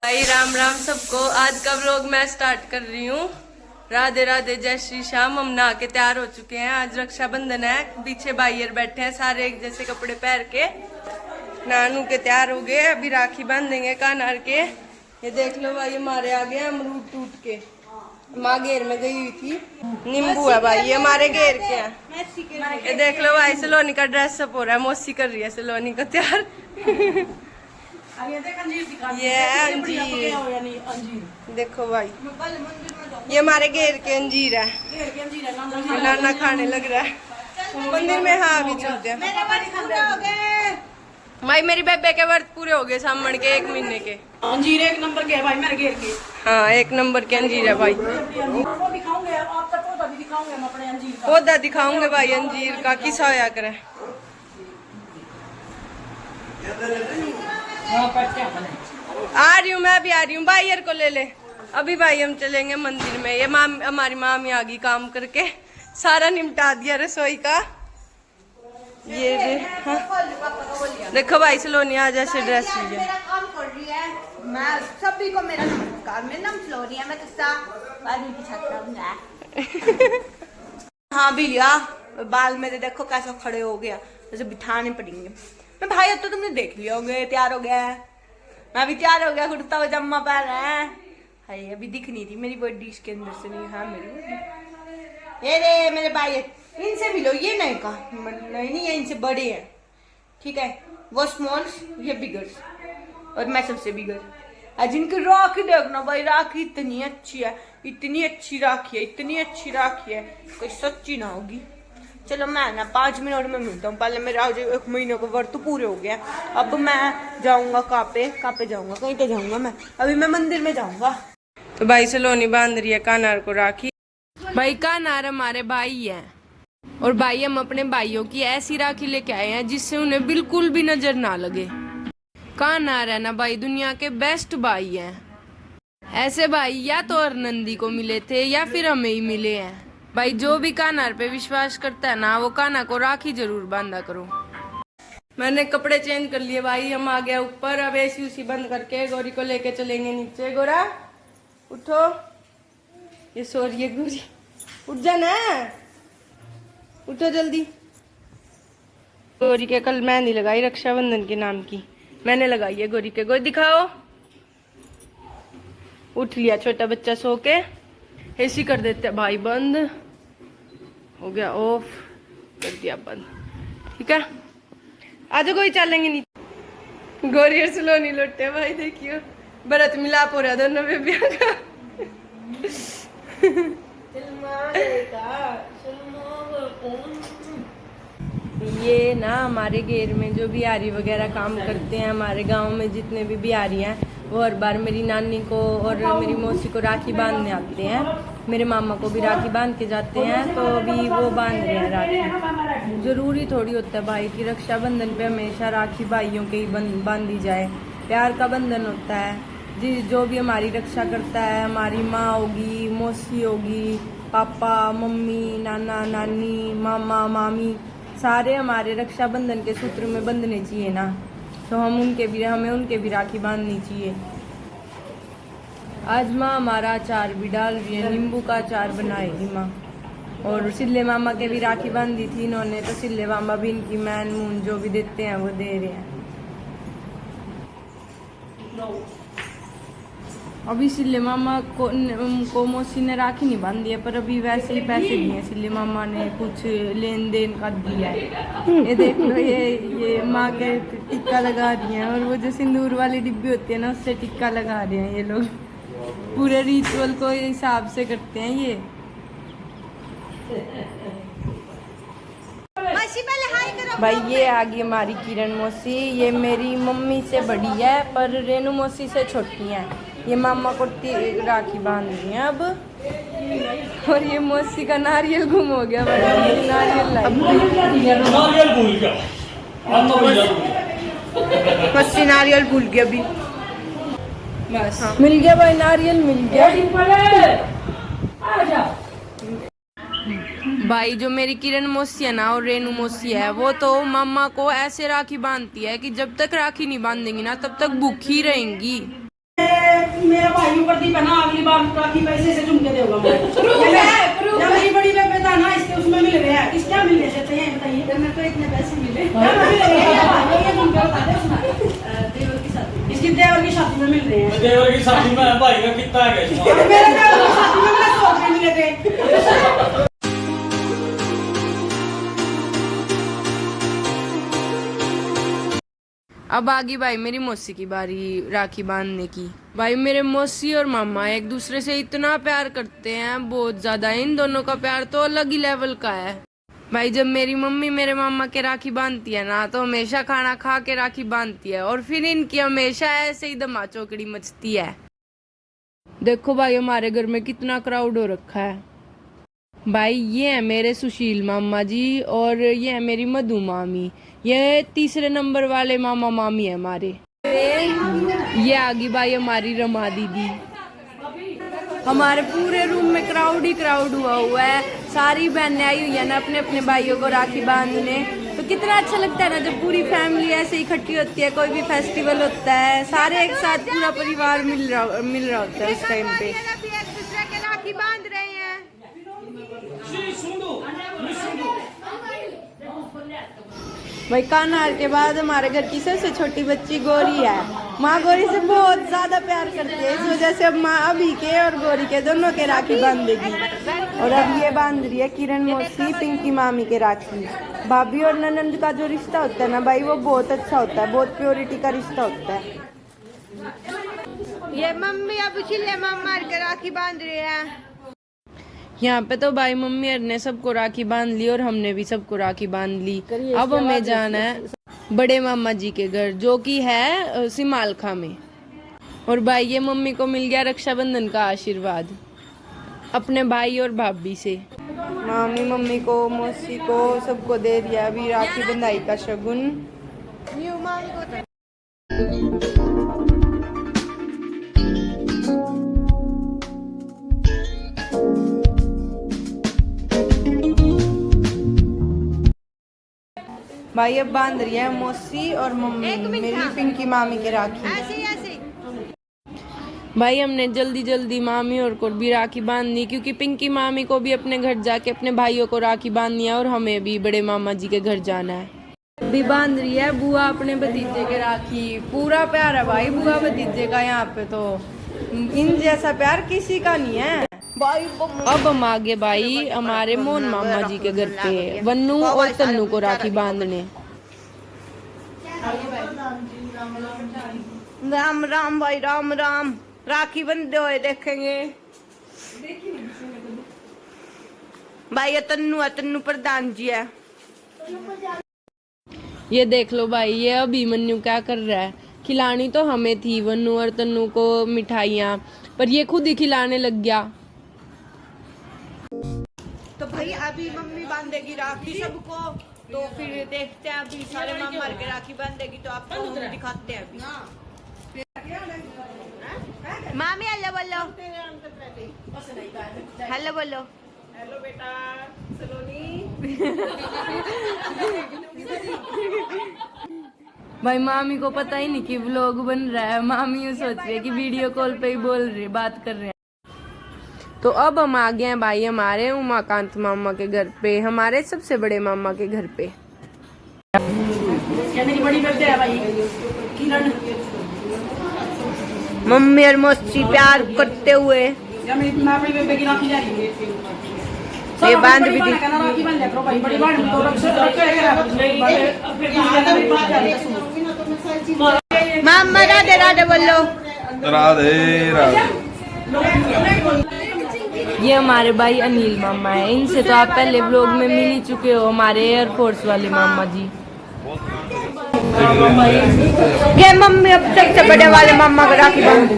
भाई राम राम सबको। आज का व्लॉग मैं स्टार्ट कर रही हूँ। राधे राधे, जय श्री श्याम। हम नहा के तैयार हो चुके हैं। आज रक्षाबंधन है। पीछे भाईयर बैठे हैं, सारे एक जैसे कपड़े पहन के नानू के तैयार हो गए। अभी राखी बांधेंगे कानार के। ये देख लो भाई, हमारे आ गए अमरूद टूट के। माँ घेर में गई हुई थी। नींबू है भाई, ये हमारे घेर के हैं। ये देख लो भाई, सलोनी का ड्रेस अप हो रहा है। मौसी कर रही है सलोनी को तैयार। ये है अंजीर। देखो भाई, ये हमारे घेर के अंजीर है। नाना खाने लग रहा है मंदिर में। हाँ अभी चलते हैं भाई। मेरी बेबे के व्रत पूरे हो गए सामने के 1 महीने के। अंजीर 1 नंबर के है भाई मेरे घेर के। हाँ 1 नंबर के अंजीर है भाई। दिखाऊंगे आपका पौधा भी दिखाऊंगे हम अपने अंजीर का। पौधा दिखाऊंगे भाई अंजीर का, किसा होया करे। आ रही हूँ, मैं भी आ रही हूँ। भाईयर को ले ले। अभी भाई हम चलेंगे मंदिर में। ये हमारी मामी आ गई काम करके, सारा निपटा दिया रसोई का। ये हाँ। देखो भाई सलोनी आज ऐसे ड्रेस ली है। मैं सभी को मेरा नमस्कार। मेरा नाम सलोनी है। मैं की छात्रा। हाँ भैया, बाल मेरे देखो कैसा खड़े हो गया, जैसे बिठाने पड़ेंगे। मैं भाई अब तो तुमने देख लिया होगे, तैयार हो गया है। मैं भी तैयार हो गया, कुर्ता पजामा पहना है। हाय अभी दिख नहीं रही मेरी बॉडी इसके अंदर से। नहीं हाँ मेरी बॉडी। ये रे मेरे भाई, इनसे मिलो। ये नहीं का नहीं है, इनसे बड़े हैं ठीक है। वो स्मॉल, ये बिगर, और मैं सबसे बिगर। आज इनकी राखी देखना भाई, राखी इतनी अच्छी है, इतनी अच्छी राखी है, इतनी अच्छी राखी है, कोई सच्ची ना होगी। चलो मैं ना 5 मिनट में मिलता हूँ। पहले मेरा आज 1 महीने का व्रत पूरे हो गया। अब मैं जाऊंगा कहाँ पे जाऊंगा, कहीं तो जाऊंगा मैं। अभी मैं मंदिर में जाऊंगा। तो भाई सलोनी बांध रही है कानार को राखी। भाई कानार हमारे भाई है, और भाई हम अपने भाइयों की ऐसी राखी लेके आए हैं जिससे उन्हें बिल्कुल भी नजर ना लगे। कानार है ना भाई, दुनिया के बेस्ट भाई हैं। ऐसे भाई या तो अरनंदी को मिले थे या फिर हमें ही मिले हैं। भाई जो भी कानार पे विश्वास करता है ना, वो काना को राखी जरूर बांधा करो। मैंने कपड़े चेंज कर लिए भाई, हम आ गया ऊपर। अब एसी उसी बंद करके गौरी को लेके चलेंगे नीचे। गोरा उठो, ये सो रही है गोरी, उठ जाना, उठो जल्दी। गौरी के कल मेहंदी लगाई रक्षाबंधन के नाम की, मैंने लगाई है गौरी के। गोरी दिखाओ। उठ लिया छोटा बच्चा सो के। एसी कर देते भाई बंद, हो गया ऑफ, कर दिया बंद। ठीक है आज कोई चलेंगे नहीं। गौरी और सलोनी लौटे भाई, देखियो भरत मिलाप हो रहा दोनों बेबियों का। ये ना हमारे घेर में जो बिहारी वगैरह काम करते हैं, हमारे गांव में जितने भी बिहारी हैं, वो हर बार मेरी नानी को और मेरी मौसी को राखी बांधने आते हैं। मेरे मामा को भी राखी बांध के जाते हैं, तो अभी वो बांध रहे हैं राखी। जरूरी थोड़ी होता है भाई कि रक्षाबंधन पे हमेशा राखी भाइयों के ही बांधी जाए। प्यार का बंधन होता है। जो भी हमारी रक्षा करता है, हमारी माँ होगी, मौसी होगी, पापा मम्मी, नाना नानी, मामा मामी, सारे हमारे रक्षाबंधन के सूत्र में बंधने चाहिए ना। तो हमें उनके भी राखी बांधनी चाहिए। आज माँ हमारा अचार भी डाल रही है, नींबू का अचार बनाएगी माँ। और सिल्ले मामा के भी राखी बांधी थी इन्होंने, तो सिल्ले मामा भी इनकी मैन मून जो भी देते हैं वो दे रहे हैं। अभी सिल्ले मामा को मौसी ने राखी नहीं बांधी है, पर अभी वैसे ही पैसे दिए हैं। सिल्ले मामा ने कुछ लेन देन का दिया है। ये देख लो, ये माँ के टिक्का लगा रही हैं, और वो जो सिंदूर वाली डिब्बी होती है ना, उससे टिक्का लगा रहे हैं ये लोग। पूरे रिचुअल को हिसाब से करते हैं ये। भाई ये आ गई हमारी किरण मौसी। ये मेरी मम्मी से बड़ी है, पर रेनू मौसी से छोटी है। ये मामा को राखी बांध रही है अब। और ये मौसी का नारियल गुम हो गया भाई, नारियल भूल गया। मौसी नारियल भूल गया अभी। बस हाँ। मिल गया भाई, नारियल मिल गया। भाई जो मेरी किरण मौसी है ना और रेनू मौसी है, वो तो मम्मा को ऐसे राखी बांधती है कि जब तक राखी नहीं बांधेंगी ना तब तक भूखी रहेंगी। मेरा भाई ऊपर दी पहना, अगली बार राखी पैसे से झुमके देगा मुझे। या मेरी बड़ी बेबे था ना, इसके उसमें मिल रहे हैं, किस क्या मिल रहे थे ये बताइए। मेरे को इतने पैसे मिले, क्या मिल रहे हैं ये झुमके बता दे उसमें। देवर की शादी, इसकी देवर की शादी में मिल रहे हैं। देवर की शादी में भाई का कितना है मेरे देवर की शादी में मुझे 100 रुपए मिले थे। अब आ गई भाई मेरी मौसी की बारी राखी बांधने की। भाई मेरे मौसी और मामा एक दूसरे से इतना प्यार करते हैं, बहुत ज्यादा। इन दोनों का प्यार तो अलग ही लेवल का है। भाई जब मेरी मम्मी मेरे मामा के राखी बांधती है ना, तो हमेशा खाना खा के राखी बांधती है, और फिर इनकी हमेशा ऐसे ही धमा चौकड़ी मचती है। देखो भाई हमारे घर में कितना क्राउड हो रखा है। भाई ये है मेरे सुशील मामा जी, और ये है मेरी मधु मामी। ये तीसरे नंबर वाले मामा मामी है हमारे। ये आ गई भाई हमारी रमा दीदी। हमारे पूरे रूम में क्राउड ही क्राउड हुआ है। सारी बहनें आई हुई है ना अपने अपने भाइयों को राखी बांधने। तो कितना अच्छा लगता है ना जब पूरी फैमिली ऐसे इकट्ठी होती है, कोई भी फेस्टिवल होता है, सारे एक साथ पूरा परिवार मिल रहा होता है उस टाइम पे। एक दूसरे के राखी बांध रहे हैं। भाई कान्हार के बाद हमारे घर की सबसे छोटी बच्ची गौरी है। माँ गौरी से बहुत ज्यादा प्यार करती है, इस वजह से अब माँ अभी के और गौरी के दोनों के राखी बांध देगी। और अब ये बांध रही है किरण मौसी पिंकी मामी के राखी। भाभी और ननंद का जो रिश्ता होता है ना भाई, वो बहुत अच्छा होता है, बहुत प्योरिटी का रिश्ता होता है। ये मम्मी अब चिल्ले मामा के राखी बांध रहे हैं। यहाँ पे तो भाई मम्मी ने सबको राखी बांध ली और हमने भी सबको राखी बांध ली। अब हमें जाना है बड़े मामा जी के घर, जो कि है सिमालखा में। और भाई ये मम्मी को मिल गया रक्षाबंधन का आशीर्वाद अपने भाई और भाभी से। मामी मम्मी को, मौसी को, सबको दे दिया अभी राखी बंधाई का शगुन। भाई अब बांध रही है मौसी और मम्मी मेरी पिंकी मामी के राखी। ऐसे भाई हमने जल्दी जल्दी मामी और को भी राखी बांध दी, क्योंकि पिंकी मामी को भी अपने घर जाके अपने भाइयों को राखी बांधनी है, और हमें भी बड़े मामा जी के घर जाना है। भी बांध रही है बुआ अपने भतीजे के राखी। पूरा प्यार है भाई बुआ भतीजे का यहाँ पे, तो इन जैसा प्यार किसी का नहीं है। अब हम आगे भाई हमारे मोहन मामा जी के घर पे वन्नू और तन्नू को राखी बांधने। राम राम भाई राम राम। राखी बंधे हुए देखेंगे भाई। ये तन्नू है, तन्नू प्रधान जी है। ये देख लो भाई ये अभिमन्यु क्या कर रहा है। खिलानी तो हमें थी वन्नू और तन्नू को मिठाइयाँ, पर ये खुद ही खिलाने लग गया। तो भाई अभी मम्मी बांधेगी राखी सबको, तो फिर देखते हैं अभी सारे मामा के राखी बांधेगी, तो आपको दिखाते हैं अभी। मामी हेलो बोलो, हेलो बोलो। हेलो बेटा सलोनी। भाई मामी को पता ही नहीं कि व्लॉग बन रहा है। मामी ये सोच रही है कि वीडियो कॉल पे ही बोल रहे बात कर रहे हैं। तो अब हम आ गए हैं भाई हमारे उमाकांत मामा के घर पे, हमारे सबसे बड़े मामा के घर पे। ये मेरी बड़ी बेबे है भाई किरण। मम्मी और मौसी प्यार करते हुए या मेरी मैं बड़ी बेबे की राखी जा रही है। ये बांध भी दी। राखी बांध लिया करो भाई, बड़ी बांध तो मामा राधे राधे बोलो। राधे राधे। ये हमारे भाई अनिल मामा है, इनसे तो आप पहले व्लॉग में मिल ही चुके हो, हमारे एयरफोर्स वाले मामा जी। ये मम्मी अब सबसे बड़े वाले मामा को राखी बांध।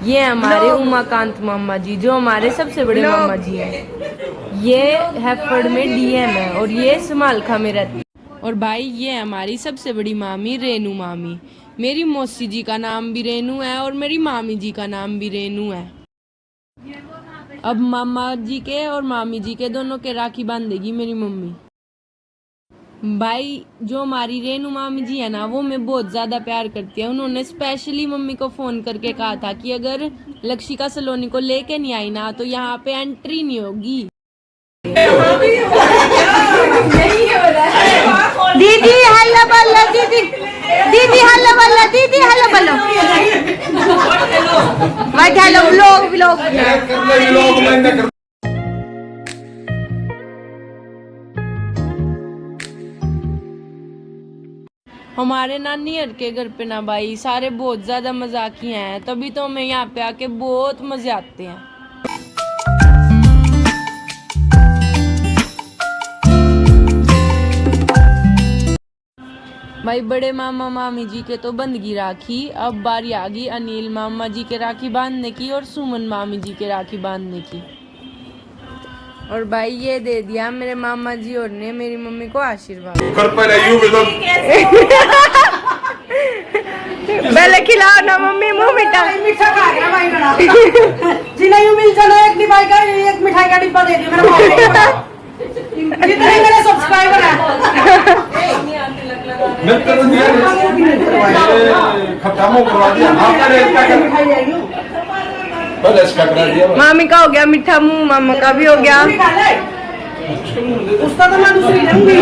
ये हमारे उमाकांत मामा जी, जो हमारे सबसे बड़े मामा जी हैं। ये हैफर्ड में डीएम है और ये समालखा में रहती है। और भाई ये हमारी सबसे बड़ी मामी रेनू मामी। मेरी मौसी जी का नाम भी रेनू है और मेरी मामी जी का नाम भी रेनू है। अब मामा जी के और मामी जी के दोनों के राखी बांधेगी मेरी मम्मी। भाई जो हमारी रेनू मामी जी है ना, वो मैं बहुत ज्यादा प्यार करती है। उन्होंने स्पेशली मम्मी को फोन करके कहा था कि अगर लक्षिका सलोनी को लेके नहीं आई ना तो यहाँ पे एंट्री नहीं होगी। दीदी हल्ला बल्ला, दीदी दीदी हल्ला बल्ला, दीदी हल्ला बल्ला। मैं हेलो व्लॉग हमारे नानी हर के घर पे ना भाई सारे बहुत ज्यादा मजाकिया हैं, तभी तो हमें यहाँ पे आके बहुत मजे आते हैं। भाई बड़े मामा मामी जी के तो बंदगी राखी, अब बारी आ गई अनिल मामा जी के राखी बांधने की और सुमन मामी जी के राखी बांधने की। और भाई ये दे दिया मेरे मामा जी और ने मेरी मम्मी को आशीर्वाद। पहले खिलाओ ना मम्मी, मुंह मीठा मीठा खा गया भाई बड़ा। जिन्हें यूं मिल जाना एक डिब्बा का, एक मिठाई का डिब्बा दे दियो मेरा भाई। जितने मेरे सब्सक्राइबर हैं खत्म करवा दिया। मिठाई आएगी मामी का हो गया मीठा मुंह, मामा का भी हो गया। उसका तो मैं दूसरी लूंगी।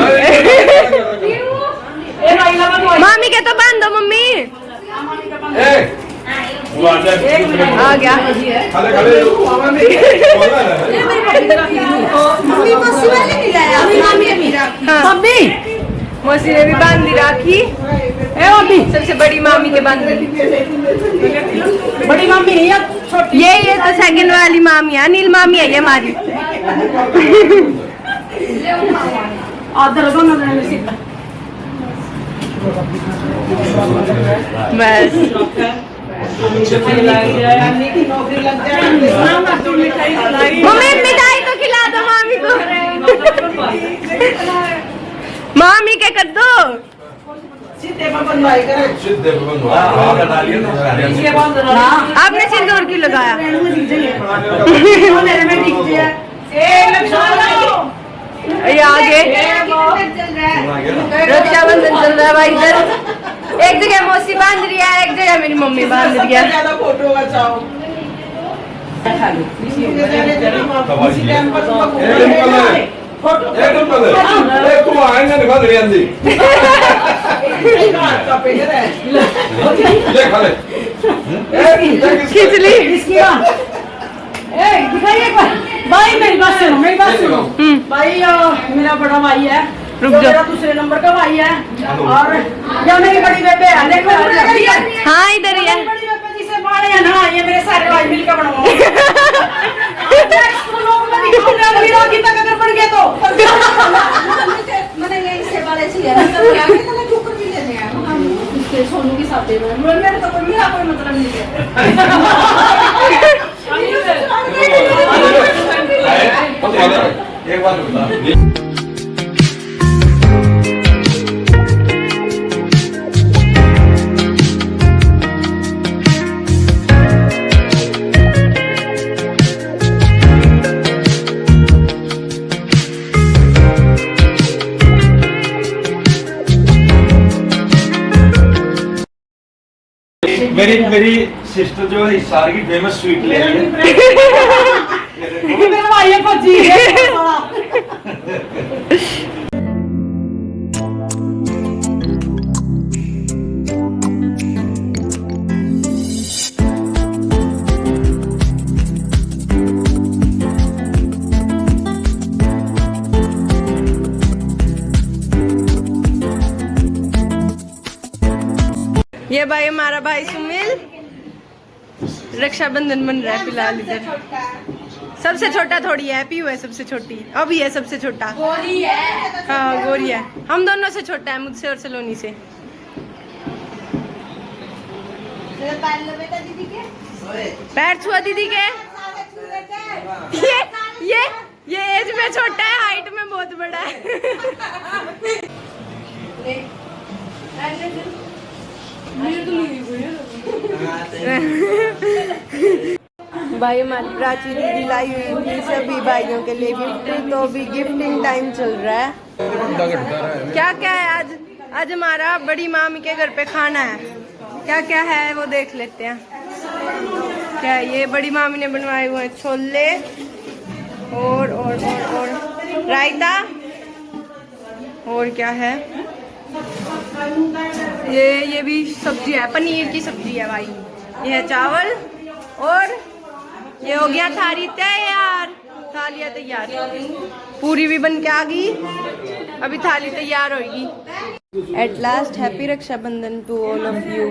मामी के तो बांध दो मम्मी। आ गया मम्मी, मौसी ने भी बांध दी राखी। सबसे बड़ी मामी के बांध दी। बड़ी मामी नहीं है, छोटी। ये तो सेकंड वाली मामी है, नील मामी है ये हमारी। आदर दोनों में से बस मम्मी मिठाई तो खिला दो मामी को। मामी के कर दो। आपने सिंदूर क्यों लगाया? ये आगे रक्षाबंधन चल रहा है भाई। इधर एक जगह मौसी बांध रही है, एक जगह मेरी मम्मी बांध रही है। खींच ली। दिखाइए भाई, मेरी बात सुनो, मेरी बात सुनो भाई। मेरा बड़ा भाई है, रुक जो जाओ। मेरा दूसरे नंबर का भाई है, और जो मेरी बड़ी बेबे है, देखो हाँ इधर ही है। बड़ी बेबे जिसे बाढ़ है ना, ये मेरे सारे भाई मिलकर बनवाओ। तक अगर बढ़ गया तो मैंने यही से बड़े चाहिए कुकर भी लेने हैं सोनू के साथ। मेरे तो मेरा कोई मतलब नहीं है। एक बात बता। मेरी सिस्टर जो है हिसार की फेमस स्वीट ले रही है। मेरा भाई है फजी है। ये भाई हमारा भाई सुमिल रक्षाबंधन बन रहा है फिलहाल इधर। सबसे छोटा थोड़ी है, पीयू है सबसे छोटी, अभी है सबसे छोटा। गोरी है। हाँ गोरी है, हम दोनों से छोटा है, मुझसे और सलोनी से। पैर छुआ दीदी के। ये एज में छोटा है, हाइट में बहुत बड़ा है। भाई हमारी प्राची दीदी लाई हुई थी सभी भाइयों के लिए गिफ्ट, तो अभी गिफ्टिंग टाइम चल रहा है। क्या क्या है आज? आज हमारा बड़ी मामी के घर पे खाना है। क्या क्या है वो देख लेते हैं। क्या है ये? बड़ी मामी ने बनवाए हुए हैं छोले और रायता। और क्या है? ये भी सब्जी है, पनीर की सब्जी है भाई। ये है चावल और ये हो गया थाली तैयार। थालियाँ तैयार, पूरी भी बन के आ गई, अभी थाली तैयार होगी। At last happy Raksha Bandhan to all of you.